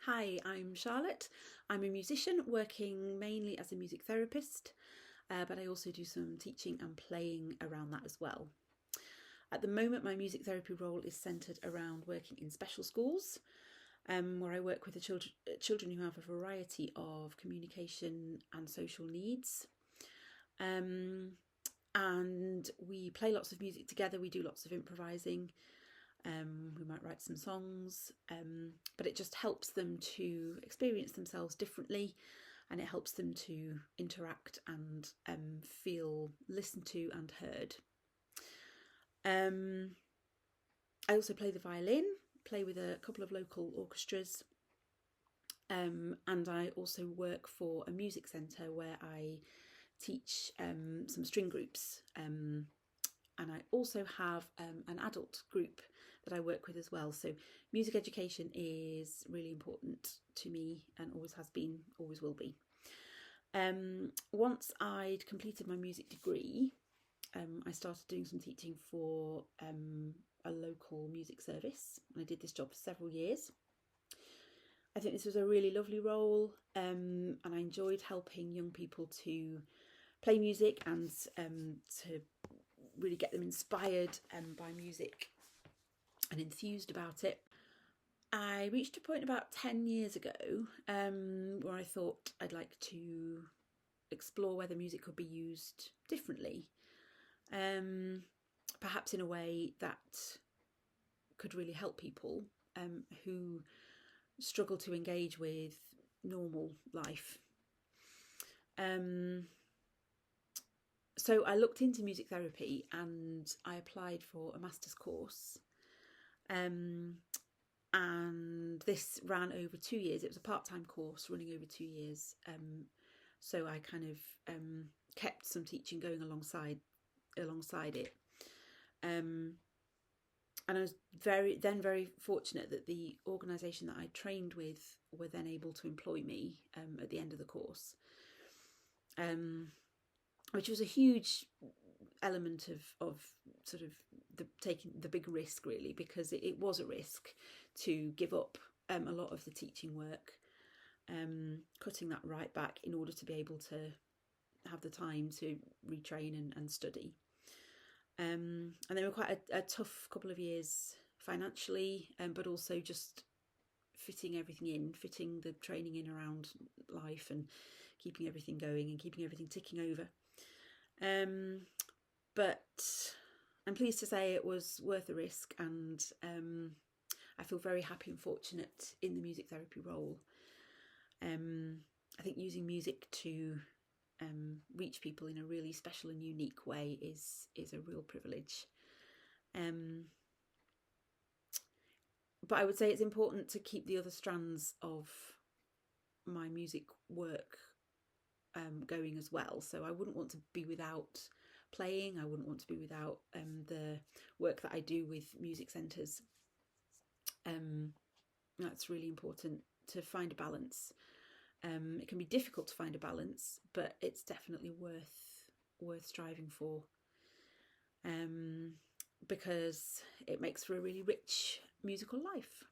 Hi, I'm Charlotte. I'm a musician working mainly as a music therapist, but I also do some teaching and playing around that as well. At the moment, my music therapy role is centred around working in special schools, where I work with the children who have a variety of communication and social needs. And we play lots of music together, we do lots of improvising. We might write some songs, but it just helps them to experience themselves differently, and it helps them to interact and feel listened to and heard. I also play the violin, play with a couple of local orchestras, and I also work for a music centre where I teach some string groups. And I also have an adult group that I work with as well. So music education is really important to me and always has been, always will be. Once I'd completed my music degree, I started doing some teaching for a local music service. I did this job for several years. I think this was a really lovely role, and I enjoyed helping young people to play music and to really get them inspired by music and enthused about it. I reached a point about 10 years ago where I thought I'd like to explore whether music could be used differently, perhaps in a way that could really help people who struggle to engage with normal life. So I looked into music therapy and I applied for a master's course, and this ran over 2 years. It was a part-time course running over 2 years, so I kind of kept some teaching going alongside it, and I was very fortunate that the organisation that I trained with were then able to employ me at the end of the course. Which was a huge element of sort of taking the big risk, really, because it was a risk to give up a lot of the teaching work, cutting that right back in order to be able to have the time to retrain and study. And they were quite a tough couple of years financially, but also just fitting the training in around life and keeping everything going and keeping everything ticking over. But I'm pleased to say it was worth the risk, and I feel very happy and fortunate in the music therapy role. I think using music to reach people in a really special and unique way is a real privilege. But I would say it's important to keep the other strands of my music work going as well. So I wouldn't want to be without playing. I wouldn't want to be without the work that I do with music centres. That's really important to find a balance. It can be difficult to find a balance, but it's definitely worth striving for, because it makes for a really rich musical life.